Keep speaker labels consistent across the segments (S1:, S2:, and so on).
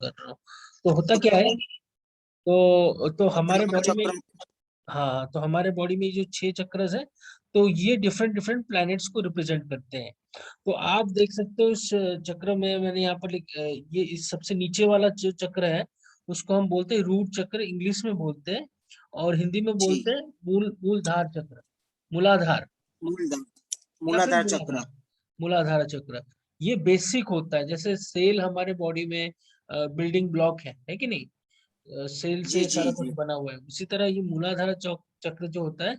S1: कर रहा हूँ। तो होता क्या है, तो हमारे बॉडी में,
S2: चक्र।
S1: हाँ, तो हमारे बॉडी में जो 6 चक्रस है, तो ये डिफरेंट डिफरेंट प्लैनेट्स को रिप्रेजेंट करते हैं। तो आप देख सकते हो इस चक्र में, मैंने यहाँ पर ये इस सबसे नीचे वाला जो चक्र है, उसको हम बोलते हैं रूट चक्र, इंग्लिश में बोलते हैं, और हिंदी में
S2: जी।
S1: बोलते हैं मूलधार चक्र, मूलाधार,
S2: मूलधार,
S1: या फिर
S2: मूलाधार चक्र।
S1: मूलाधार, मूलाधार चक्र। ये बेसिक होता है, जैसे सेल हमारे बॉडी में बिल्डिंग ब्लॉक है कि नहीं, सेल
S2: जी
S1: से
S2: जी
S1: सारा कुछ
S2: जी
S1: बना हुआ है। उसी तरह ये मूलाधार चक्र जो होता है,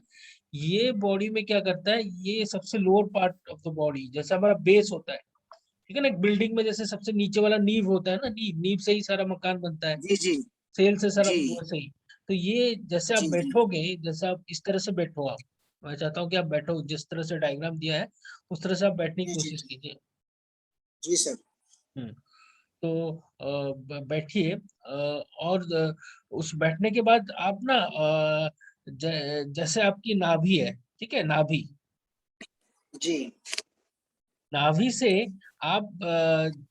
S1: ये बॉडी में क्या करता है, ये सबसे lower part of the body, जैसे हमारा बेस होता है, ठीक है ना, एक बिल्डिंग में जैसे सबसे नीचे वाला नींव होता है ना, नींव नींव से ही सारा मकान बनता है,
S2: जी जी
S1: सेल से सारा
S2: जी
S1: वैसे ही। तो ये जैसे आप
S2: जी जी
S1: बैठोगे, जैसे आप इस तरह से बैठो, आप, मैं चाहता हूँ कि आप बैठो, जिस तरह से डायग्राम दिया है उस तरह से आप बैठने की
S2: जी
S1: कोशिश
S2: जी
S1: कीजिए।
S2: जी सर।
S1: हम्म। तो बैठिए, और उस बैठने के बाद आप ना, जैसे आपकी नाभि है, ठीक है, नाभि,
S2: जी
S1: नाभि से आप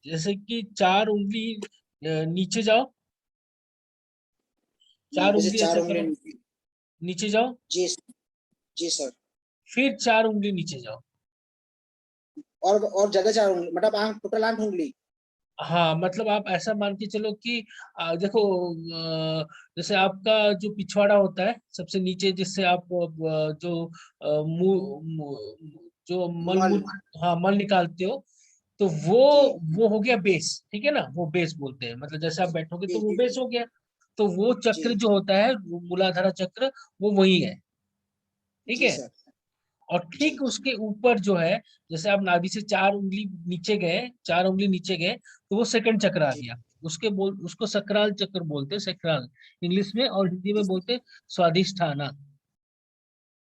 S1: जैसे कि 4 उंगली नीचे जाओ, 4
S2: नाभि से
S1: उंगली
S2: चार
S1: ऐसे
S2: उंगली
S1: करो,
S2: नीचे।
S1: नीचे जाओ,
S2: जी जी सर।
S1: फिर 4 उंगली नीचे जाओ।
S2: और जगह 4 उंगली, मतलब आठ, टोटल 8 उंगली।
S1: हाँ, मतलब आप ऐसा मान के चलो कि देखो, जैसे आपका जो पिछवाड़ा होता है सबसे नीचे, जिससे आप जो जो मल
S2: मल।
S1: मूत्र, हाँ, मल निकालते हो, तो
S2: जी
S1: वो हो गया बेस, ठीक है ना, वो बेस बोलते हैं, मतलब जैसे आप बैठोगे
S2: जी
S1: तो वो
S2: जी
S1: बेस हो गया। तो वो
S2: जी
S1: चक्र जो होता है, वो मूलाधारा चक्र, वो वही है, ठीक
S2: जी
S1: है।
S2: सर।
S1: और
S2: जी
S1: ठीक उसके ऊपर जो है, जैसे आप नाभि से 4 उंगली नीचे गए, 4 उंगली नीचे गए, तो वो सेकंड चक्र आ
S2: जी
S1: गया। उसको सकराल चक्र बोलते हैं, सकराल इंग्लिश में, और हिंदी
S2: जी
S1: में
S2: सर।
S1: बोलते हैं स्वादिष्ठाना।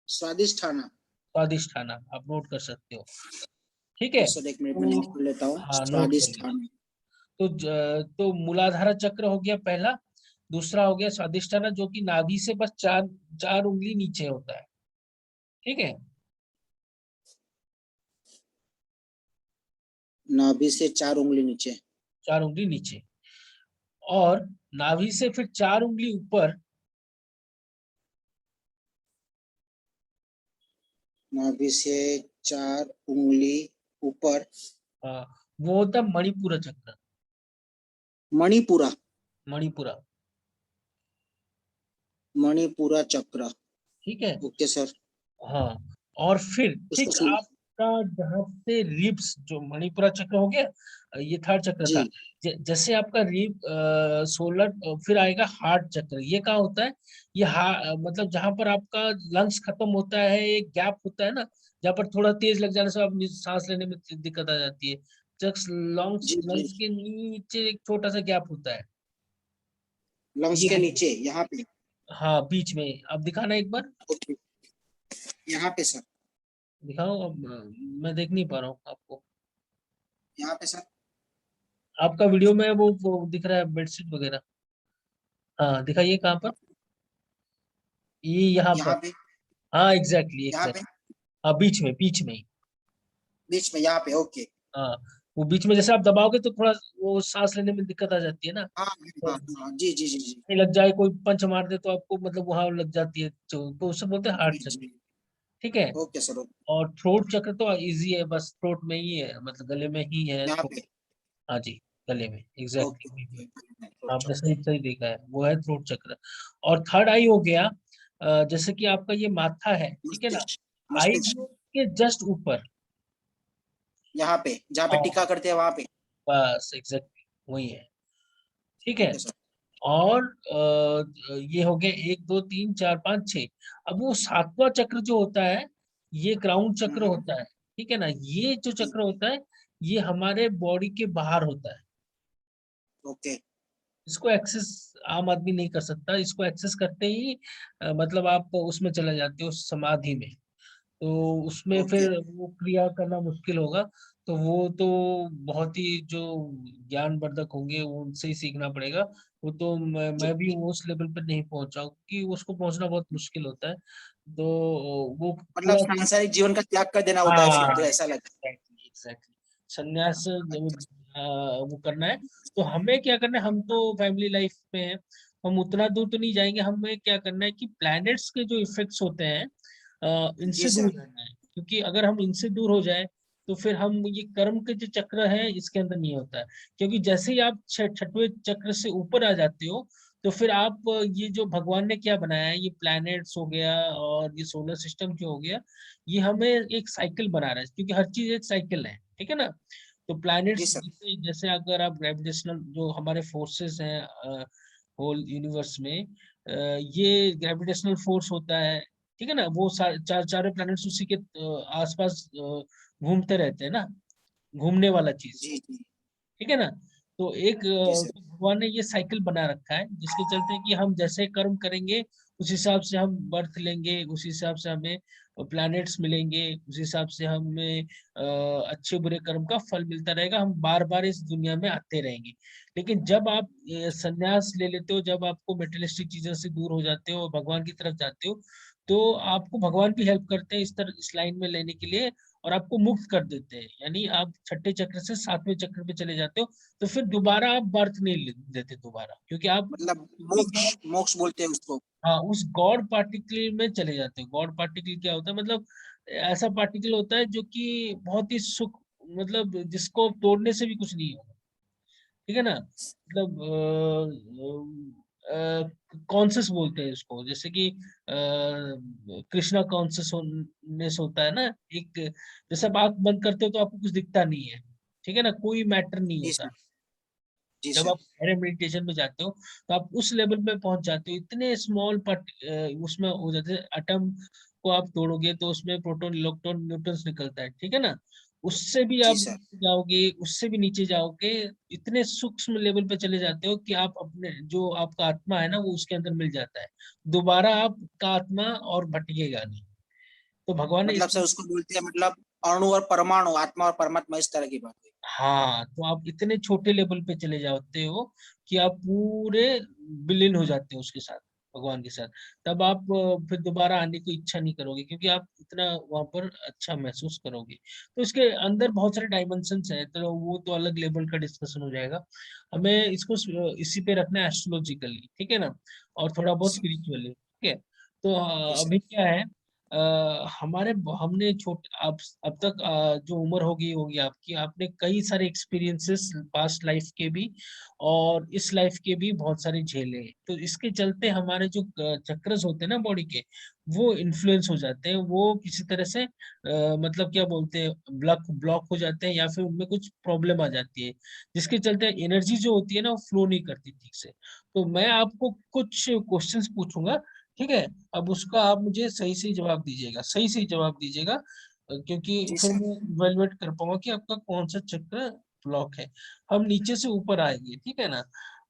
S2: स्वादिष्ठाना।
S1: स्वादिष्ठाना आप नोट कर सकते हो, ठीक
S2: ओके
S1: है।
S2: सर, 1 मिनट में
S1: तो
S2: लिख लेता हूँ,
S1: हाँ, नोट कर लीजिए।
S2: स्वादिष्ठान।
S1: तो मूलाधारा चक्र हो गया पहला, दूसरा हो गया स्वादिष्ठाना, जो कि नाभि से बस 4 उंगली नीचे होता है, ठीक है।
S2: नाभि से 4 उंगली नीचे।
S1: 4 उंगली नीचे, और नाभि से फिर 4 उंगली ऊपर,
S2: नाभि से 4 उंगली ऊपर।
S1: वो होता है मणिपुरा चक्र,
S2: मणिपुरा।
S1: मणिपुरा,
S2: मणिपुरा चक्र।
S1: ठीक है।
S2: Okay sir.
S1: हाँ, और फिर
S2: उसको
S1: ठीक आपका जहाँ से रिब्स, जो मणिपुरा चक्र हो गया, ये थर्ड चक्र
S2: जी
S1: था। जैसे आपका रिब, सोलर, फिर आएगा हार्ट चक्र। ये कहाँ होता है, ये मतलब जहां पर आपका लंग्स खत्म होता है, एक गैप होता है ना, जहाँ पर थोड़ा तेज लग जाने से आप सांस लेने में दिक्कत आ जाती है, जस्ट लंग्स
S2: जी जी।
S1: लंग्स के नीचे एक छोटा सा गैप होता है,
S2: लंग्स
S1: ये
S2: के
S1: है।
S2: नीचे यहाँ पे।
S1: हाँ, बीच में आप दिखाना एक बार,
S2: ओके, यहाँ पे सर।
S1: दिखाओ अब, मैं देख नहीं पा रहा हूँ आपको।
S2: यहाँ पे सर।
S1: आपका वीडियो में वो दिख रहा है बेडशीट वगैरह, हाँ, दिखाइए कहाँ पर, ये यहाँ
S2: यहाँ
S1: पर,
S2: पे।
S1: हाँ, एग्जैक्टली
S2: यहाँ पे
S1: एग्जैक्टली, हाँ, बीच में ही,
S2: बीच में, यहाँ पे। ओके।
S1: हाँ, वो बीच में जैसे आप दबाओगे तो थोड़ा वो सांस लेने में दिक्कत आ जाती है ना,
S2: हाँ
S1: तो
S2: हाँ हाँ, जी जी जी जी
S1: नहीं लग जाए, कोई पंच मार दे तो आपको मतलब वहां लग जाती है, तो उसे बोलते हैं हार्ट
S2: जी
S1: चक्र,
S2: जी।
S1: ठीक है।
S2: Okay sir, okay.
S1: और थ्रोट चक्र तो इजी है, बस थ्रोट में ही है, मतलब गले में ही है,
S2: यहाँ
S1: थ्रोट,
S2: पे।
S1: हाँ जी, गले में
S2: ओके
S1: एग्जैक्टली,
S2: ओके।
S1: आपने सही सही देखा है, वो है थ्रोट चक्र। और थर्ड आई हो गया, जैसे कि आपका ये माथा है, ठीक है ना,
S2: मस्तिष्क।
S1: आई
S2: मस्तिष्क।
S1: के जस्ट ऊपर,
S2: यहाँ पे जहाँ पे टीका
S1: हाँ,
S2: करते हैं, वहां पे।
S1: बस एग्जैक्टली वही है, ठीक है।
S2: Okay sir.
S1: और ये हो गए 1 2 3 4 5 6। अब वो सातवां चक्र जो होता है, ये क्राउन चक्र
S2: हम्म,
S1: होता है, ठीक है ना, ये जो चक्र होता है, ये हमारे बॉडी के बाहर होता है।
S2: ओके
S1: इसको एक्सेस आम आदमी नहीं कर सकता, इसको एक्सेस करते ही मतलब आप उसमें चले जाते हो समाधि में, तो उसमें
S2: ओके।
S1: फिर वो क्रिया करना मुश्किल होगा। तो वो तो बहुत ही जो ज्ञानवर्धक होंगे उनसे ही सीखना पड़ेगा। वो तो मैं भी उस लेवल पर नहीं पहुंचा हूँ, क्योंकि उसको पहुंचना बहुत मुश्किल होता है, तो वो
S2: मतलब
S1: पूरा,
S2: सांसारिक जीवन का त्याग कर देना होता है फिर,
S1: हाँ,
S2: तो ऐसा लगता
S1: एग्जैक्टली एग्जैक्टली, संन्यास,
S2: है। अच्छा
S1: वो करना है। तो हमें क्या करना है, हम तो फैमिली लाइफ में है, हम उतना दूर तो नहीं जाएंगे। हमें क्या करना है कि प्लैनेट्स के जो इफेक्ट्स होते हैं
S2: जी
S1: इनसे दूर
S2: सर।
S1: रहना है, क्योंकि अगर हम इनसे दूर हो जाए तो फिर हम ये कर्म के जो चक्र है इसके अंदर नहीं होता है। क्योंकि जैसे ही आप छठवें चक्र से ऊपर आ जाते हो तो फिर आप ये जो भगवान ने क्या बनाया है, ये प्लैनेट्स हो गया और ये सोलर सिस्टम जो हो गया, ये हमें एक साइकिल बना रहा है, क्योंकि हर चीज एक साइकिल है, ठीक है ना। तो
S2: जी
S1: प्लैनेट्स
S2: सर।
S1: जैसे जैसे अगर आप ग्रेविटेशनल जो हमारे फोर्सेस हैं होल यूनिवर्स में, ये ग्रेविटेशनल फोर्स होता है, ठीक है ना। वो चारों प्लैनेट्स उसी के आसपास घूमते रहते हैं ना, घूमने वाला चीज,
S2: जी जी
S1: ठीक है ना। तो एक
S2: जी सर।
S1: तो भगवान ने ये साइकिल बना रखा है जिसके चलते कि हम जैसे कर्म करेंगे उस हिसाब से हम बर्थ लेंगे, उस हिसाब से हमें प्लैनेट्स मिलेंगे, उस हिसाब से हमें अच्छे बुरे कर्म का फल मिलता रहेगा, हम बार बार इस दुनिया में आते रहेंगे। लेकिन जब आप संन्यास ले लेते हो, जब आपको मेटेरियलिस्टिक चीजों से दूर हो जाते हो और भगवान की तरफ जाते हो, तो आपको भगवान भी हेल्प करते हैं इस लाइन में लेने के लिए, और आपको मुक्त कर देते हैं। यानी आप छठे चक्र से सातवें चक्र पे चले जाते हो, तो फिर दोबारा आप बर्थ नहीं देते दोबारा, क्योंकि आप
S2: मतलब
S1: उसी
S2: मोक्ष, मोक्ष बोलते हैं उसको।
S1: हाँ उस गॉड पार्टिकल में चले जाते हो। गॉड पार्टिकल क्या होता है, मतलब ऐसा पार्टिकल होता है जो कि बहुत ही सुख, मतलब जिसको तोड़ने से भी कुछ नहीं होगा, ठीक है ना। मतलब कॉन्सियस बोलते हैं इसको, जैसे कि कृष्णा कॉन्सियसनेस होता है ना एक। जैसे आप आंख बंद करते हो तो आपको कुछ दिखता नहीं है, ठीक है ना, कोई मैटर नहीं
S2: जी
S1: होता।
S2: सर। जी
S1: जब
S2: सर।
S1: आप गहरे मेडिटेशन में जाते हो तो आप उस लेवल पे पहुंच जाते हो, इतने स्मॉल पार्ट उसमें हो जाते हैं। एटम को आप तोड़ोगे तो उसमें प्रोटॉन इलेक्ट्रॉन न्यूट्रॉन्स निकलता है, ठीक है ना। उससे भी
S2: जी
S1: आप
S2: सर।
S1: नीचे जाओगे, उससे भी नीचे जाओगे, इतने सूक्ष्म लेवल पे चले जाते हो कि आप अपने जो आपका आत्मा है ना वो उसके अंदर मिल जाता है। दोबारा आपका आत्मा और भटकेगा नहीं। तो भगवान ने
S2: मतलब
S1: इस,
S2: सर उसको बोलते हैं, मतलब अणु और परमाणु, आत्मा और परमात्मा, इस तरह की बात है।
S1: हाँ तो आप इतने छोटे लेवल पे चले जाते हो कि आप पूरे विलीन हो जाते हो उसके साथ, भगवान के साथ। तब आप फिर दोबारा आने की इच्छा नहीं करोगे, क्योंकि आप इतना वहां पर अच्छा महसूस करोगे। तो इसके अंदर बहुत सारे डायमेंशंस हैं, तो वो तो अलग लेवल का डिस्कशन हो जाएगा। हमें इसको इसी पे रखना है एस्ट्रोलॉजिकली, ठीक है ना, और थोड़ा बहुत
S2: सर।
S1: स्पिरिचुअली, ठीक है। तो
S2: जी सर।
S1: अभी क्या है, हमारे हमने छोटे अब तक जो उम्र होगी आपकी, आपने कई सारे एक्सपीरियंसेस पास्ट लाइफ के भी और इस लाइफ के भी बहुत सारे झेले हैं। तो इसके चलते हमारे जो चक्रस होते हैं ना बॉडी के, वो इन्फ्लुएंस हो जाते हैं, वो किसी तरह से मतलब क्या बोलते हैं, ब्लॉक ब्लॉक हो जाते हैं, या फिर उनमें कुछ प्रॉब्लम आ जाती है, जिसके चलते एनर्जी जो होती है ना वो फ्लो नहीं करती ठीक से। तो मैं आपको कुछ क्वेश्चंस पूछूंगा, ठीक है। अब उसका आप मुझे सही सही जवाब दीजिएगा, सही सही जवाब दीजिएगा, क्योंकि
S2: जी
S1: फिर
S2: सर।
S1: मैं इवेलुएट कर पाऊंगा कि आपका कौन सा चक्र ब्लॉक है। हम नीचे से ऊपर आएंगे, ठीक है ना।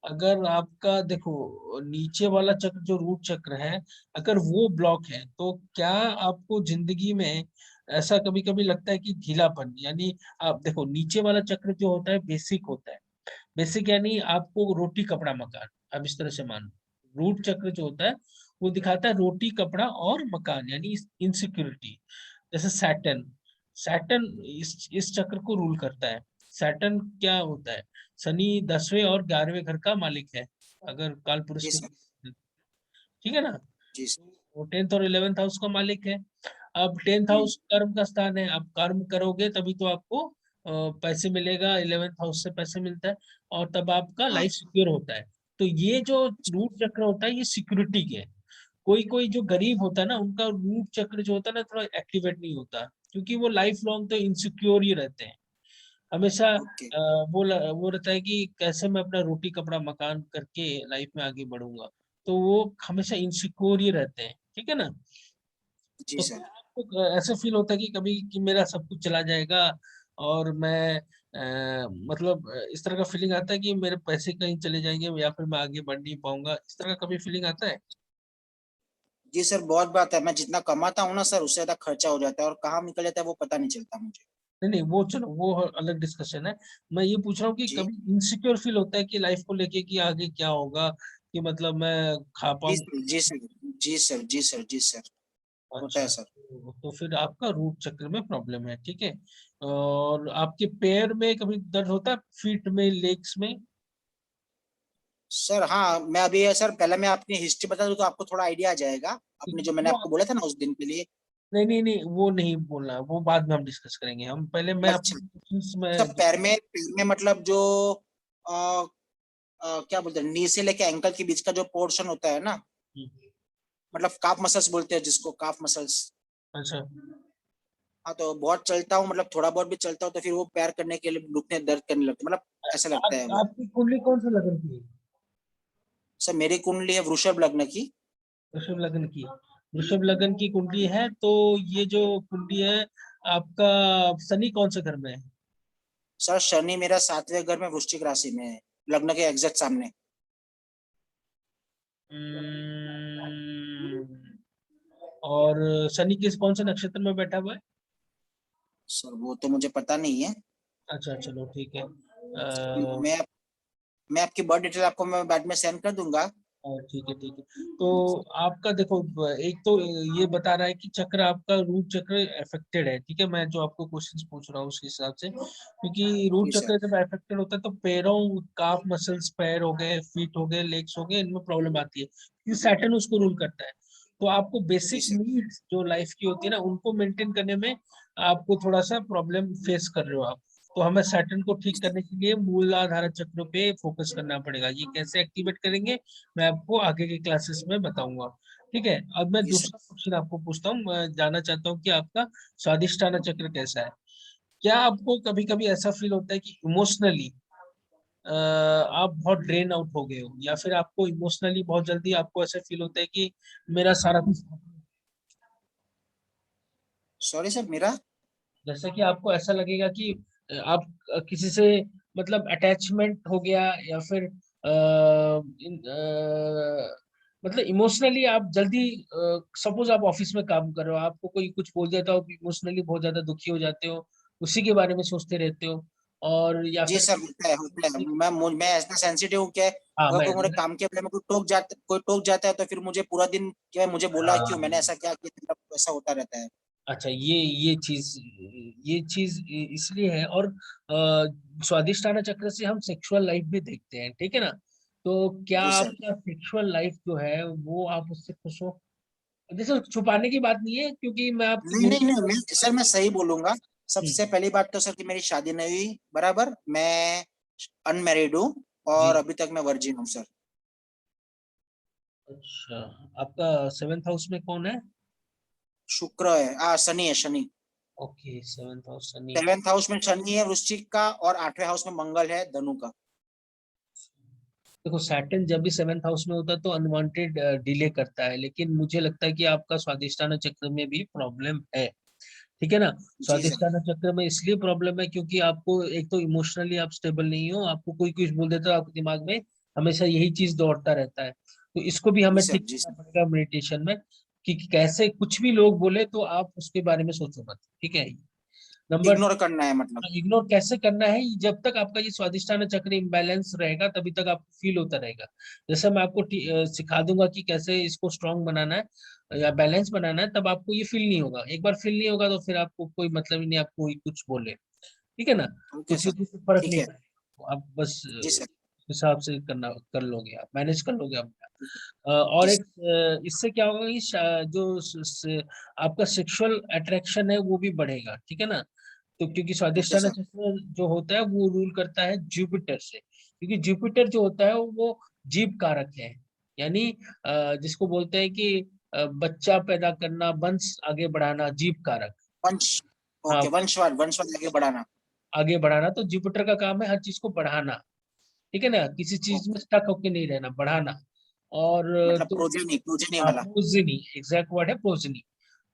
S1: अगर आपका देखो नीचे वाला चक्र जो रूट चक्र है, अगर वो ब्लॉक है तो क्या आपको जिंदगी में ऐसा कभी कभी लगता है कि ढीलापन, यानी आप देखो नीचे वाला चक्र जो होता है बेसिक होता है। बेसिक यानी आपको रोटी कपड़ा मकान, अब इस तरह से मानो। रूट चक्र जो होता है वो दिखाता है रोटी कपड़ा और मकान, यानी इनसिक्योरिटी। जैसे सैटर्न, सैटर्न इस चक्र को रूल करता है। सैटर्न क्या होता है, शनि 10वें और 11वें घर का मालिक है, अगर काल पुरुष
S2: जी
S1: के,
S2: सर।
S1: ठीक है ना।
S2: जी सर।
S1: वो 10th और 11th हाउस का मालिक है। अब 10th हाउस कर्म का स्थान है, आप कर्म करोगे तभी तो आपको पैसे मिलेगा, 11th हाउस से पैसे मिलता है, और तब आपका
S2: हाँ।
S1: लाइफ सिक्योर होता है। तो ये जो रूट चक्र होता है ये सिक्योरिटी के है। कोई कोई जो गरीब होता है ना उनका रूट चक्र जो होता है ना थोड़ा एक्टिवेट नहीं होता, क्योंकि वो लाइफ लॉन्ग तो इनसिक्योर ही रहते हैं हमेशा।
S2: ओके।
S1: वो रहता है कि कैसे मैं अपना रोटी कपड़ा मकान करके लाइफ में आगे बढ़ूंगा। तो वो हमेशा इनसिक्योर ही रहते हैं, ठीक है ना।
S2: जी
S1: तो
S2: सर।
S1: क्या आपको ऐसे फील होता है कि कभी कि मेरा सब कुछ चला जाएगा और मैं मतलब इस तरह का फीलिंग आता है कि मेरे पैसे कहीं चले जाएंगे या फिर मैं आगे बढ़ नहीं पाऊंगा, इस तरह का कभी फीलिंग आता है?
S2: जी सर, बहुत बात है। मैं जितना कमाता हूँ ना सर, उससे ज्यादा खर्चा हो जाता है, और कहाँ निकल जाता है वो पता नहीं चलता मुझे।
S1: नहीं नहीं, वो चलो वो अलग डिस्कशन है। मैं ये पूछ रहा हूँ कि
S2: जी।
S1: कभी इनसिक्योर फील होता है कि लाइफ को लेके कि आगे क्या होगा, कि मतलब मैं खा
S2: जी
S1: पाऊंगा?
S2: सर। जी सर। जी सर। जी सर। जी सर। होता
S1: अच्छा,
S2: है सर।
S1: तो फिर आपका रूट चक्र में प्रॉब्लम है, ठीक है। और आपके पैर में कभी दर्द होता है, फीट में, लेग्स में?
S2: सर हाँ, मैं अभी सर पहले मैं अपनी हिस्ट्री बता दूं तो आपको थोड़ा आइडिया आ जाएगा,
S1: ठीक
S2: अपने
S1: है,
S2: जो मैंने
S1: वो
S2: आपको बोला था ना उस दिन के लिए।
S1: नहीं नहीं नहीं, वो नहीं बोलना, वो बाद में हम डिस्कस करेंगे। हम पहले मैं अपने
S2: अच्छा।
S1: क्वेश्चंस
S2: सब
S1: में
S2: पैर में मतलब जो आ, क्या बोलते हैं, नी से लेके एंकल के बीच का जो पोर्शन होता है ना, मतलब काफ मसल्स बोलते हैं जिसको, काफ मसल्स।
S1: अच्छा।
S2: हाँ, तो बहुत चलता हूँ, मतलब थोड़ा बहुत भी चलता हूँ तो फिर वो पैर करने के लिए दुखने दर्द करने लगता है, मतलब ऐसा लगता है वो।
S1: आपकी कुंडली कौन सा लगन की है?
S2: सर मेरी कुंडली है वृषभ लग्न की।
S1: वृषभ लगन की। वृषभ लगन की कुंडली है तो ये जो कुंडली है आपका, शनि कौन से घर में है?
S2: सर शनि मेरा 7वें घर में वृश्चिक राशि में है, लग्न के एग्जैक्ट सामने।
S1: हम्म, और शनि किस कौन से नक्षत्र में बैठा हुआ है?
S2: सर वो तो मुझे पता नहीं है।
S1: अच्छा चलो ठीक है।
S2: मैं मैं आपकी बर्थ डिटेल आपको मैं बाद में सेंड कर दूंगा।
S1: ठीक है ठीक है। तो आपका देखो, एक तो ये बता रहा है कि चक्र आपका, रूट चक्र अफेक्टेड है, ठीक है। मैं जो आपको क्वेश्चंस पूछ रहा हूँ उसके हिसाब से, क्योंकि
S2: जी
S1: रूट
S2: सर।
S1: चक्र जब अफेक्टेड होता है तो पैरों, काफ मसल्स, पैर हो गए, फीट हो गए, लेग्स हो गए, इनमें प्रॉब्लम आती है क्योंकि सैटर्न उसको रूल करता है। तो आपको
S2: जी
S1: बेसिक
S2: सर।
S1: नीड्स जो लाइफ की होती है ना, उनको मेंटेन करने में आपको थोड़ा सा प्रॉब्लम फेस कर रहे हो आप। तो हमें सैटर्न को
S2: जी
S1: ठीक
S2: सर।
S1: करने के लिए मूलाधार चक्र पे फोकस करना पड़ेगा। ये कैसे एक्टिवेट करेंगे मैं आपको आगे के क्लासेस में बताऊंगा, ठीक है। अब मैं
S2: जी सर।
S1: दूसरा क्वेश्चन आपको पूछता हूँ। मैं जानना चाहता हूँ कि आपका स्वादिष्टाना चक्र कैसा है। क्या आपको कभी कभी ऐसा फील होता है कि इमोशनली आप बहुत ड्रेन आउट हो गए हो, या फिर आपको इमोशनली बहुत जल्दी आपको ऐसा फील होता है कि मेरा सारा कुछ,
S2: सॉरी सर मेरा।
S1: जैसे कि आपको ऐसा लगेगा कि आप किसी से मतलब अटैचमेंट हो गया, या फिर मतलब इमोशनली आप जल्दी, सपोज आप ऑफिस में काम कर रहे हो, आपको कोई कुछ बोल देता हो, इमोशनली बहुत ज्यादा दुखी हो जाते हो, उसी के बारे में सोचते रहते हो। और या
S2: जी
S1: फिर
S2: सर होता है होता है। मैं ऐसा सेंसिटिव हूँ क्या,
S1: हाँ
S2: अगर
S1: मैं
S2: कोई मेरे काम के बारे में कोई टोक जाता है तो फिर मुझे पूरा दिन क्या मुझे बोला क्यों, मैंने
S1: हाँ
S2: ऐसा क्या किया, मतलब ऐसा होता रहता है।
S1: अच्छा, ये चीज इसलिए है। और स्वादिष्टाना चक्र से हम सेक्सुअल लाइफ भी देखते हैं, ठीक है ना। तो क्या
S2: जी सर।
S1: आपका सेक्सुअल लाइफ जो है वो आप उससे खुश हो? जैसे छुपाने की बात नहीं है, क्योंकि मैं आपकी
S2: नहीं नहीं नहीं, मैं सही बोलूंगा। सबसे
S1: हम्म,
S2: पहली बात तो सर कि मेरी शादी नहीं हुई बराबर, मैं अनमेरिड हूँ और
S1: जी।
S2: अभी तक मैं वर्जिन हूँ सर।
S1: अच्छा, आपका सेवेंथ हाउस में कौन है?
S2: शुक्र है, शनि है Shani.
S1: Okay, seventh house Shani.
S2: 7th house में शनि है वृश्चिक का, और 8वें हाउस में मंगल है धनु का।
S1: देखो, सैटर्न जब भी सेवेंथ हाउस में होता है तो अनवांटेड डिले करता है, लेकिन मुझे लगता है कि आपका स्वादिष्टाना चक्र में भी प्रॉब्लम है, ठीक है ना।
S2: जी सर।
S1: स्वादिष्टाना चक्र में इसलिए प्रॉब्लम है क्योंकि आपको एक तो इमोशनली आप स्टेबल नहीं हो, आपको कोई कुछ बोल देता है, आपके दिमाग में हमेशा यही चीज दौड़ता रहता है। तो इसको भी
S2: जी
S1: हमें
S2: सर।
S1: ठीक
S2: जी
S1: करना
S2: सर।
S1: पड़ेगा मेडिटेशन में, कि कैसे कुछ भी लोग बोले तो आप उसके बारे में सोचो मत, ठीक है। नंबर,
S2: इग्नोर करना है मतलब।
S1: इग्नोर कैसे करना है, जब तक आपका ये स्वादिष्टाना चक्र इम्बैलेंस रहेगा तभी तक आपको फील होता रहेगा। जैसे मैं आपको सिखा दूंगा कि कैसे इसको स्ट्रांग बनाना है या बैलेंस बनाना है, तब आपको ये फील नहीं होगा। एक बार फील नहीं होगा तो फिर आपको कोई मतलब ही नहीं, आपको कोई कुछ बोले, ठीक है ना।
S2: ओके
S1: किसी
S2: सर।
S1: को फर्क
S2: ठीक
S1: नहीं
S2: है।
S1: पड़ेगा, आप बस
S2: जी सर।
S1: हिसाब से करना कर लोगे, आप मैनेज कर लोगे आप। और
S2: जी
S1: एक
S2: सर।
S1: इससे क्या होगा कि आपका सेक्सुअल अट्रैक्शन है वो भी बढ़ेगा, ठीक है ना। तो क्योंकि
S2: ओके
S1: स्वादिष्टाना
S2: सर।
S1: चक्र जो होता है वो रूल करता है जुपिटर से, क्योंकि जुपिटर जो होता है वो जीव कारक है। यानी जिसको बोलते हैं कि बच्चा पैदा करना, वंश आगे बढ़ाना, जीव कारक।
S2: वंश।
S1: हाँ,
S2: ओके, वंशवाद आगे बढ़ाना।
S1: आगे बढ़ाना तो जुपिटर का काम है, हर चीज को बढ़ाना, ठीक है ना। किसी चीज में
S2: ओके।
S1: स्टक होके नहीं रहना, बढ़ाना। और
S2: मतलब
S1: तो
S2: प्रोजेनी
S1: हाँ,
S2: वाला।
S1: प्रोजिनी, एग्जैक्ट वर्ड है प्रोजिनी।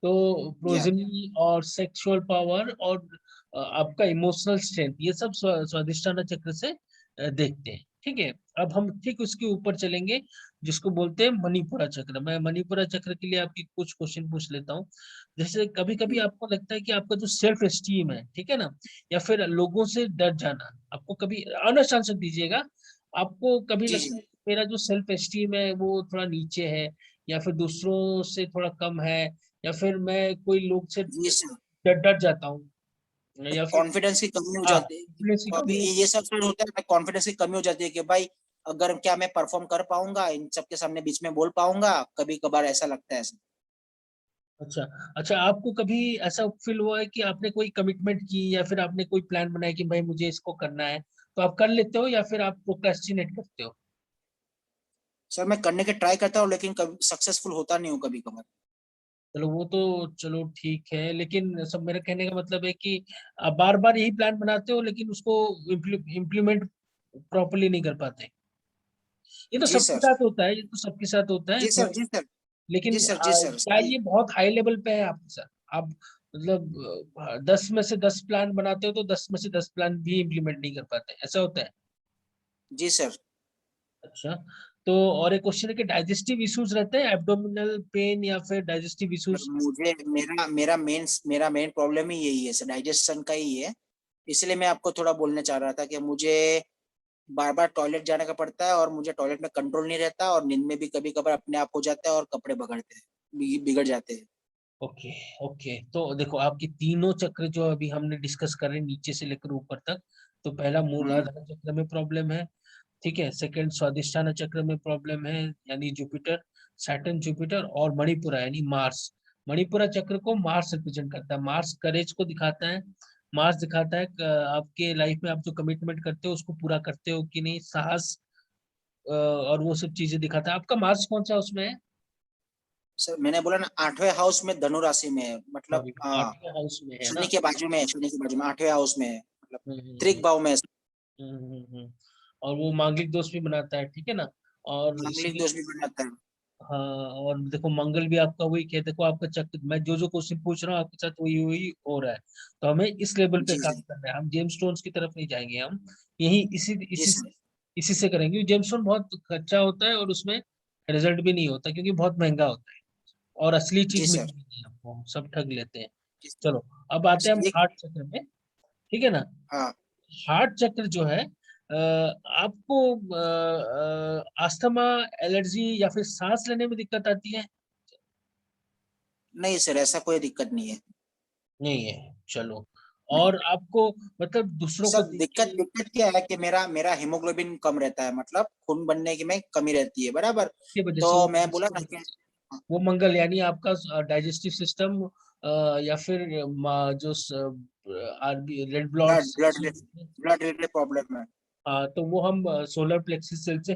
S1: तो
S2: या।
S1: प्रोजिनी और सेक्सुअल पावर और आपका इमोशनल स्ट्रेंथ, ये सब स्वादिष्टाना चक्र से देखते हैं, ठीक है। अब हम ठीक उसके ऊपर चलेंगे, जिसको बोलते हैं मणिपुरा चक्र। मैं मणिपुरा चक्र के लिए आपकी कुछ क्वेश्चन पूछ लेता हूँ। जैसे कभी कभी आपको लगता है कि आपका जो सेल्फ एस्टीम है, ठीक है ना, या फिर लोगों से डर जाना, आपको कभी, ऑनेस्ट आंसर दीजिएगा, आपको कभी
S2: जी जी।
S1: लगता है कि मेरा जो सेल्फ एस्टीम है वो थोड़ा नीचे है, या फिर दूसरों से थोड़ा कम है, या फिर मैं कोई लोग से
S2: जी सर।
S1: डर डर जाता हूँ, या फिर
S2: कॉन्फिडेंस की कमी हो
S1: हाँ
S2: जाती
S1: confidence की
S2: है,
S1: कमी।
S2: ये सब फिर होता है, कॉन्फिडेंस की कमी हो जाती है कि भाई अगर क्या मैं परफॉर्म कर पाऊंगा, इन सबके सामने बीच में बोल पाऊंगा, कभी कभार ऐसा लगता है ऐसा।
S1: अच्छा अच्छा, आपको कभी ऐसा फील हुआ है कि आपने कोई कमिटमेंट की या फिर आपने कोई प्लान बनाया कि भाई मुझे इसको करना है, तो आप कर लेते हो या फिर आप प्रोक्रेस्टिनेट करते हो?
S2: सर मैं करने के ट्राई करता हूँ, लेकिन कभी सक्सेसफुल होता नहीं हूँ कभी कभार।
S1: चलो वो तो चलो ठीक है, लेकिन सब मेरे कहने का मतलब है कि आप बार बार यही प्लान बनाते हो लेकिन उसको इम्प्लीमेंट प्रॉपरली नहीं कर पाते। ये तो
S2: जी
S1: सबके
S2: सर।
S1: साथ होता है, ये तो सबके साथ होता है
S2: जी
S1: थोड़ा।
S2: सर। जी सर। जी
S1: लेकिन
S2: सर। जी सर
S1: क्या
S2: सही।
S1: ये बहुत हाई लेवल पे है आपके साथ? आप मतलब 10 में से 10 प्लान बनाते हो तो 10 में से 10 प्लान भी इम्प्लीमेंट नहीं कर पाते, ऐसा होता है?
S2: जी सर।
S1: अच्छा, तो और एक क्वेश्चन है कि डाइजेस्टिव इश्यूज रहते हैं, एब्डोमिनल पेन या फिर डाइजेस्टिव
S2: सर
S1: इश्यूज?
S2: मुझे मेरा मेन प्रॉब्लम ही यही है सर, डाइजेशन का ही है। इसलिए मैं आपको थोड़ा बोलने चाह रहा था कि मुझे बार बार टॉयलेट जाने का पड़ता है, और मुझे टॉयलेट में कंट्रोल नहीं रहता, और नींद में भी कभी कभार अपने आप हो जाता है और कपड़े बगड़ते हैं, बिगड़ जाते हैं।
S1: ओके ओके, तो देखो आपकी तीनों चक्र जो अभी हमने डिस्कस करे नीचे से लेकर ऊपर तक, तो पहला
S2: हम्म।
S1: मूलाधार चक्र में प्रॉब्लम है, ठीक है। सेकंड स्वादिष्ठान चक्र में प्रॉब्लम है, यानी जुपिटर, सैटर्न जुपिटर और मणिपुरा यानी मार्स। मणिपुरा चक्र को मार्स रिप्रेजेंट करता है, मार्स करेज को दिखाता है, मार्स दिखाता है आपके लाइफ में आप जो कमिटमेंट करते हो उसको पूरा करते हो कि नहीं, साहस और वो सब चीजें दिखाता है। आपका मार्स कौन सा उसमें है?
S2: सर मैंने बोला ना, 8वें हाउस में धनु राशि में है, मतलब
S1: सॉरी,
S2: हाँ,
S1: 8वें हाउस में है
S2: शनि
S1: ना?
S2: के बाजू में है, शनि के बाजू में 8वें हाउस में है, मतलब
S1: हम्म हम्म
S2: त्रिक
S1: हम्म
S2: भाव में है।
S1: और वो मांगलिक दोष भी बनाता है, ठीक है ना? और
S2: मांगलिक
S1: इसी,
S2: दोष भी बन जाता है।
S1: हाँ, और देखो मंगल भी आपका वही क्या, देखो आपका चक्र, मैं जो जो क्वेश्चन पूछ रहा हूँ आपके साथ वही वही हो रहा है। तो हमें इस लेवल पे
S2: जी
S1: काम
S2: जी।
S1: करना है, हम जेम्स स्टोन्स की तरफ नहीं जाएंगे, हम यही इसी
S2: जी
S1: इसी
S2: सर।
S1: इसी से करेंगे। जेम्स स्टोन बहुत अच्छा होता है और उसमें रिजल्ट भी नहीं होता क्योंकि बहुत महंगा होता है, और असली
S2: जी
S1: चीज
S2: सर।
S1: मिलती नहीं है हमको, हम सब ठग लेते हैं।
S2: जी
S1: चलो, अब आते हैं हम
S2: सर।
S1: हार्ट चक्र में, ठीक है ना?
S2: हाँ।
S1: हार्ट चक्र जो है, आपको अस्थमा, एलर्जी या फिर सांस लेने में दिक्कत आती है?
S2: नहीं सर, ऐसा कोई दिक्कत नहीं है।
S1: नहीं है, चलो।
S2: नहीं।
S1: और आपको मतलब दूसरों को
S2: सर
S1: देख
S2: दिक्कत
S1: के
S2: दिक्कत क्या है कि मेरा मेरा हीमोग्लोबिन कम रहता है, मतलब खून बनने की में कमी रहती है, बराबर।
S1: की वजह से
S2: तो
S1: वो
S2: मैं बोला ना कि
S1: वो मंगल यानी आपका डाइजेस्टिव सिस्टम, या फिर जो RB red blood
S2: blood blood blood related problem है।
S1: तो वो हम सोलर प्लेक्सिस सेल से,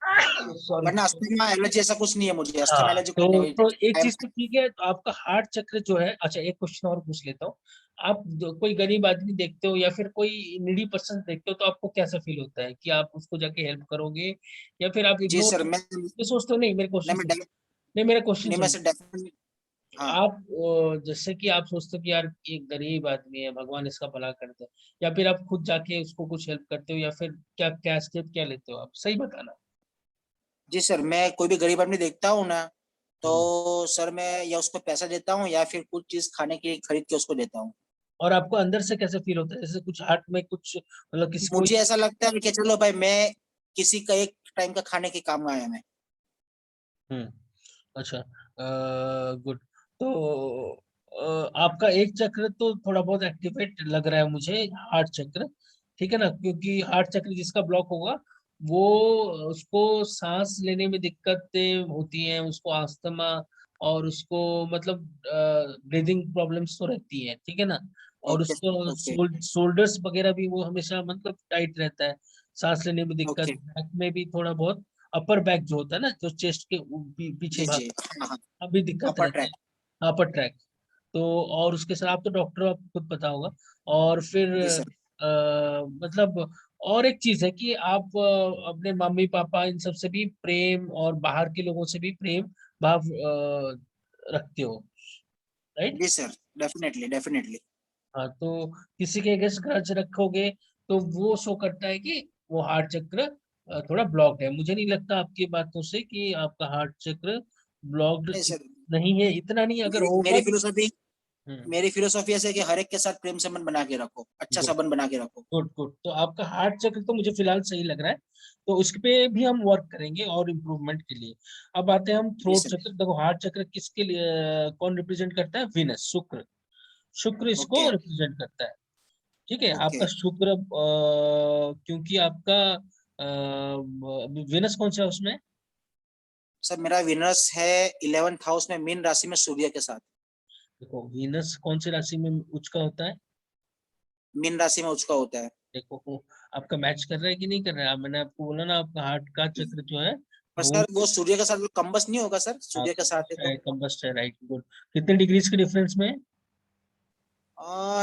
S2: हाँ।
S1: सॉरी।
S2: वरना अस्थमा एलर्जी ऐसा कुछ नहीं है मुझे, अस्थमा
S1: हाँ,
S2: एलर्जी कुछ
S1: तो
S2: नहीं
S1: एक
S2: है।
S1: चीज तो ठीक है, तो आपका हार्ट चक्र जो है, अच्छा एक क्वेश्चन और पूछ लेता हूँ। आप कोई गरीब आदमी देखते हो या फिर कोई नीडी पर्सन देखते हो तो आपको कैसा फील होता है कि आप उसको जाके हेल्प करोगे या फिर आप
S2: जी
S1: इग्नोर
S2: सर।
S1: ये सोचते हो? नहीं, मेरे क्वेश्चन
S2: नहीं मैं
S1: सुन, नहीं मेरा क्वेश्चन
S2: नहीं मैं
S1: सुन।
S2: Sir definitely. हाँ।
S1: आप जैसे कि आप सोचते हो कि यार एक गरीब आदमी है, भगवान इसका भला कर दे, या फिर आप खुद जाके उसको कुछ हेल्प करते हो, या फिर क्या क्या स्टेप क्या लेते हो, आप सही बताना।
S2: जी सर, मैं कोई भी गरीब आदमी देखता हूँ ना, तो
S1: हम्म।
S2: सर मैं या उसको पैसा देता हूँ या फिर कुछ चीज खाने के लिए खरीद के उसको देता हूँ।
S1: और आपको अंदर से कैसे फील होता है, जैसे कुछ हार्ट में कुछ मतलब किसी कोई?
S2: मुझे ऐसा लगता है कि चलो भाई, मैं किसी का एक टाइम का खाने के काम आया मैं।
S1: हम्म, अच्छा, गुड। तो आपका एक चक्र तो थोड़ा बहुत एक्टिवेट लग रहा है मुझे, हार्ट चक्र, ठीक है ना? क्योंकि हार्ट चक्र जिसका ब्लॉक होगा वो, उसको सांस लेने में दिक्कतें होती हैं, उसको अस्थमा, और उसको मतलब ब्रीदिंग प्रॉब्लम्स तो रहती है, ठीक है ना? और
S2: ओके
S1: उसको
S2: ओके
S1: शोल्डर्स वगैरह भी वो हमेशा मतलब टाइट रहता है, सांस लेने में दिक्कत,
S2: ओके।
S1: बैक में भी थोड़ा बहुत, अपर बैक जो होता है ना, जो चेस्ट के पीछे
S2: जी
S1: भाग,
S2: जी। हाँ हाँ।
S1: अभी दिक्कत
S2: अपर
S1: रहता
S2: ट्रैक।
S1: है, अपर ट्रैक। तो और उसके साथ आप तो डॉक्टर हो, आपको खुद पता होगा। और फिर
S2: जी सर।
S1: मतलब और एक चीज है कि आप अपने मम्मी पापा इन सब से भी प्रेम और बाहर के लोगों से भी प्रेम भाव रखते हो, राइट?
S2: जी सर। Definitely definitely.
S1: हाँ, तो किसी के अगेंस्ट ग्रज रखोगे तो वो शो करता है कि वो हार्ट चक्र थोड़ा ब्लॉक्ड है। मुझे नहीं लगता आपकी बातों से कि आपका हार्ट चक्र ब्लॉक्ड
S2: नहीं सर,
S1: नहीं है, इतना नहीं, अगर
S2: मेरी
S1: होगा
S2: मेरी
S1: भी।
S2: फिलोसफी
S1: हम्म,
S2: मेरी फिलोसफी ऐसे है कि हर एक के साथ प्रेम संबंध बना के रखो, अच्छा
S1: गुड
S2: संबंध बना के रखो।
S1: गुड गुड, तो आपका हार्ट चक्र तो मुझे फिलहाल सही लग रहा है, तो उस पे भी हम वर्क करेंगे और इम्प्रूवमेंट के लिए। अब आते हैं हम
S2: जी
S1: थ्रोट
S2: सर।
S1: चक्र। देखो हार्ट चक्र किसके लिए कौन रिप्रेजेंट करता है? विनस, शुक्र। शुक्र इसको
S2: ओके
S1: रिप्रेजेंट करता है। ठीक है,
S2: ओके।
S1: आपका शुक्र क्योंकि आपका वेनस कौन सा है उसमें?
S2: सर मेरा विनर्स है 11th हाउस में, मीन राशि में सूर्य के साथ।
S1: देखो वीनस कौन सी राशि में उच्च का होता है?
S2: मीन राशि में उसका होता है।
S1: देखो आपका मैच कर रहा है कि नहीं कर रहा है? मैंने आपको बोला ना, आपका हार्ट का चक्र जो है
S2: पर
S1: वो
S2: सर वो सूर्य के साथ वो कंबस नहीं होगा सर, सूर्य के साथ है तो?
S1: कंबस्ट है, राइट, गुड। कितने डिग्रीज के डिफरेंस में?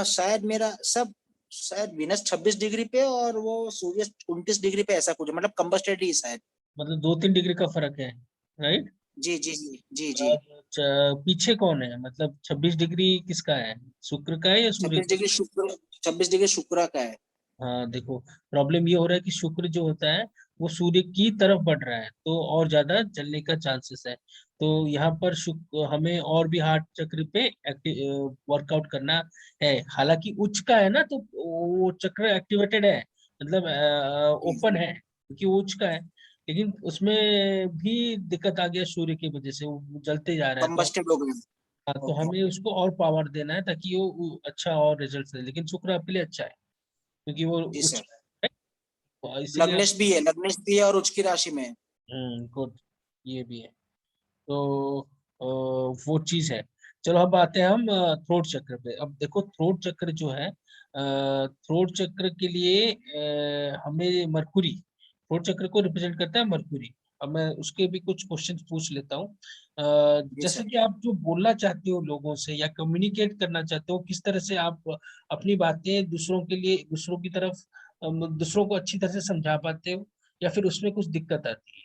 S2: शायद मेरा सब, शायद विनस 26 डिग्री पे और वो सूर्य 29 डिग्री पे, ऐसा कुछ मतलब कंबस्टेड ही शायद।
S1: मतलब 2-3 डिग्री का फर्क है, राइट।
S2: जी जी जी जी जी।
S1: और पीछे कौन है, मतलब 26 डिग्री किसका है? शुक्र का है या सूर्य
S2: 26
S1: का?
S2: डिग्री शुक्र, 26 डिग्री शुक्र का है।
S1: हाँ देखो, प्रॉब्लम ये हो रहा है कि शुक्र जो होता है वो सूर्य की तरफ बढ़ रहा है, तो और ज्यादा जलने का चांसेस है। तो यहाँ पर शुक्र हमें और भी हार्ट चक्र पे एक्टिव वर्कआउट करना है। हालांकि उच्च का है ना, तो वो चक्र एक्टिवेटेड है, मतलब
S2: जी
S1: ओपन है क्योंकि वो उच्च का है। लेकिन उसमें भी दिक्कत आ गया सूर्य की वजह से, वो जलते जा रहा है। तो
S2: कंबस्टेड हो गया।
S1: हाँ, तो
S2: ओके।
S1: हमें उसको और पावर देना है ताकि वो अच्छा और रिजल्ट दे। लेकिन शुक्र आपके लिए अच्छा है क्योंकि वो
S2: जी
S1: उच्च
S2: सर।
S1: है, तो इसीलिए आप।
S2: लग्नेश भी है, लग्नेश भी है और उच्च की राशि में है।
S1: गुड, ये भी है। तो वो चीज है। चलो अब आते हैं हम थ्रोट चक्र पे। अब देखो थ्रोट चक्र जो है, थ्रोट चक्र के लिए हमें मरकुरी, थ्रोट चक्र को रिप्रेजेंट करता है मरकुरी। अब मैं उसके भी कुछ क्वेश्चंस पूछ लेता हूँ।
S2: जी
S1: जैसे
S2: सर।
S1: कि आप जो बोलना चाहते हो लोगों से या कम्युनिकेट करना चाहते हो, किस तरह से आप अपनी बातें दूसरों के लिए, दूसरों की तरफ, दूसरों को अच्छी तरह से समझा पाते हो, या फिर उसमें कुछ दिक्कत आती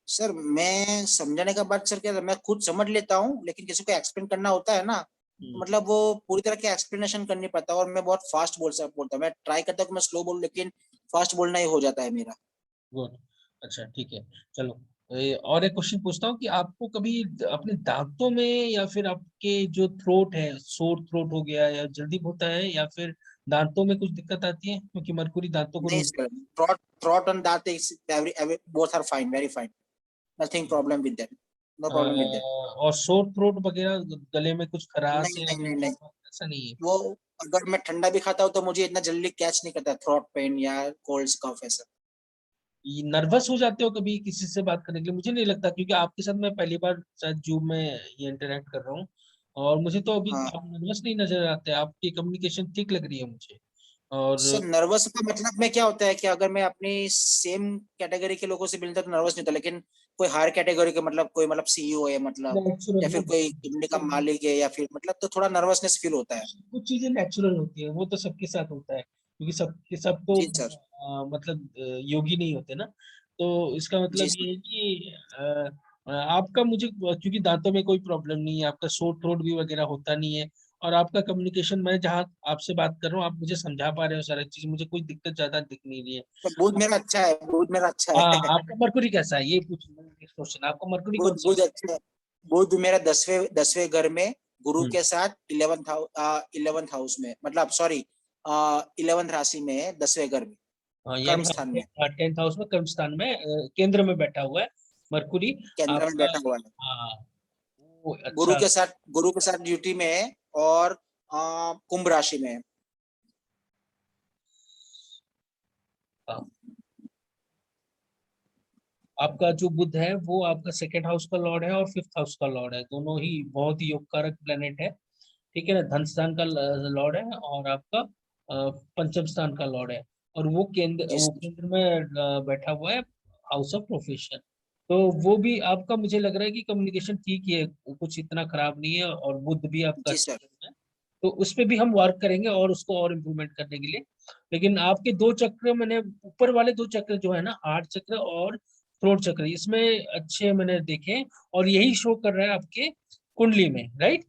S2: सर मैं समझाने का बात सर क्या, मैं खुद समझ लेता हूँ लेकिन किसी को एक्सप्लेन करना होता है ना, तो
S1: है?
S2: मतलब वो पूरी तरह की एक्सप्लेनेशन करनी पड़ता है, और मैं बहुत फास्ट बोलता हूँ। मैं ट्राई करता हूँ कि मैं स्लो बोलूँ, लेकिन फास्ट बोलना ही हो जाता है मेरा।
S1: गुड, अच्छा ठीक है। चलो और एक क्वेश्चन पूछता हूँ कि आपको कभी अपने दांतों में या फिर आपके जो थ्रोट है, सोर थ्रोट हो गया, या जल्दी होता है, या फिर दांतों में कुछ दिक्कत आती है क्योंकि मरकुरी दांतों को
S2: नहीं sir, throat on that is every both are fine, very fine, nothing problem with that, no problem with that.
S1: और सोर थ्रोट वगैरह, गले में कुछ खराश
S2: नहीं
S1: या
S2: नहीं नहीं नहीं,
S1: ऐसा नहीं है?
S2: वो अगर मैं ठंडा भी खाता हूँ तो मुझे इतना जल्दी कैच नहीं करता थ्रॉट पेन या कोल्ड कफ ऐसा।
S1: नर्वस हो जाते हो कभी किसी से बात करने के लिए? मुझे नहीं लगता, क्योंकि आपके साथ मैं पहली बार शायद जूम में ये इंटरेक्ट कर रहा हूँ, और मुझे तो अभी
S2: हाँ
S1: आप नर्वस नहीं नजर आते, आपकी कम्युनिकेशन ठीक लग रही है मुझे। और
S2: सर, नर्वस का मतलब में क्या होता है कि अगर मैं अपनी सेम कैटेगरी के लोगों से मिलता तो नर्वस नहीं होता, लेकिन कोई हायर कैटेगरी के, मतलब कोई मतलब सीईओ है मतलब,
S1: नेचुरल
S2: या
S1: वो,
S2: फिर कोई कंपनी का मालिक है, या फिर मतलब तो थोड़ा नर्वसनेस फील होता है।
S1: कुछ चीजें नेचुरल होती है, वो तो सबके साथ होता है, क्योंकि सबके सब तो
S2: जी सर।
S1: मतलब योगी नहीं होते ना। तो इसका
S2: जी
S1: मतलब
S2: सर।
S1: ये है कि आपका मुझे, क्योंकि दांतों में कोई प्रॉब्लम नहीं है, आपका सोर थ्रोट भी वगैरह होता नहीं है, और आपका कम्युनिकेशन, मैं जहाँ आपसे बात कर रहा हूँ आप मुझे समझा पा रहे हो सारी चीज, मुझे कोई दिक्कत ज्यादा दिख नहीं रही है।
S2: तो बुध मेरा अच्छा है, बुध मेरा अच्छा
S1: हाँ,
S2: है।
S1: आपका मरकुरी कैसा है ये पूछ, नेक्स्ट क्वेश्चन, आपका मरकुरी कौन
S2: बुध
S1: सा
S2: बुध अच्छा है। बुध मेरा 10वें घर में गुरु
S1: है?
S2: के साथ 11th हाउस में, मतलब सॉरी 11th राशि में है, 10वें घर में,
S1: हाँ,
S2: कर्म
S1: यानी
S2: स्थान में,
S1: 10th हाउस में, कर्म स्थान में, केंद्र में बैठा हुआ है मरकुरी
S2: केंद्र में
S1: आपका।
S2: बैठा हुआ है।
S1: हाँ, वो अच्छा।
S2: गुरु के साथ ड्यूटी में है, और कुंभ राशि में है।
S1: हाँ, आपका जो बुध है वो आपका सेकंड हाउस का लॉर्ड है और फिफ्थ हाउस का लॉर्ड है, दोनों ही बहुत ही योगकारक प्लेनेट है। ठीक है ना, धन स्थान का लॉर्ड है, और आपका पंचम स्थान का लॉर्ड है, और
S2: जी
S1: वो
S2: सर।
S1: केंद्र में बैठा हुआ है, हाउस ऑफ प्रोफेशन। तो वो भी आपका, मुझे लग रहा है कि कम्युनिकेशन ठीक ही है, कुछ इतना खराब नहीं है, और बुद्ध भी आपका
S2: जी
S1: अच्छा
S2: सर।
S1: चल रहा है। तो उस पे भी हम वर्क करेंगे और उसको और इम्प्रूवमेंट करने के लिए। लेकिन आपके दो चक्र, मैंने ऊपर वाले दो चक्र जो है ना, हार्ट चक्र और थ्रोट चक्र, इसमें अच्छे मैंने देखे, और यही शो कर रहा है आपके कुंडली में, राइट?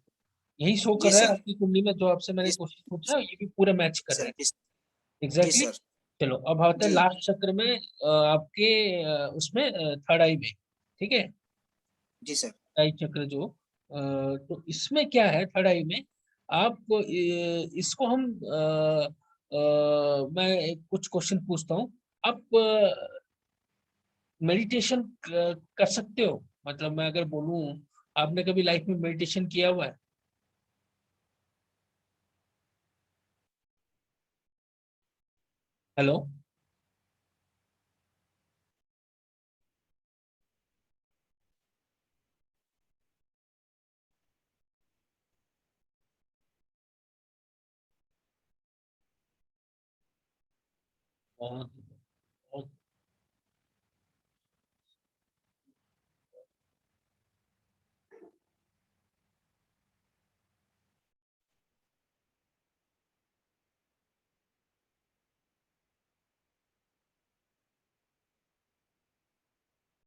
S1: यही शो कर
S2: जी
S1: रहा है
S2: सर।
S1: आपकी कुंडली में, जो आपसे मैंने
S2: जी
S1: क्वेश्चन पूछा ये भी पूरा मैच कर रहा
S2: सर।
S1: है।
S2: जी जी
S1: एग्जैक्टली
S2: सर।
S1: exactly? चलो अब आते हैं
S2: जी
S1: लास्ट चक्र में, आपके उसमें थर्ड आई में। ठीक है,
S2: जी सर।
S1: आई चक्र जो, तो इसमें क्या है थर्ड आई में, आप इसको हम मैं कुछ क्वेश्चन पूछता हूँ। आप मेडिटेशन कर सकते हो? मतलब मैं अगर बोलूँ, आपने कभी लाइफ में मेडिटेशन किया हुआ है? हेलो। बहुत बहुत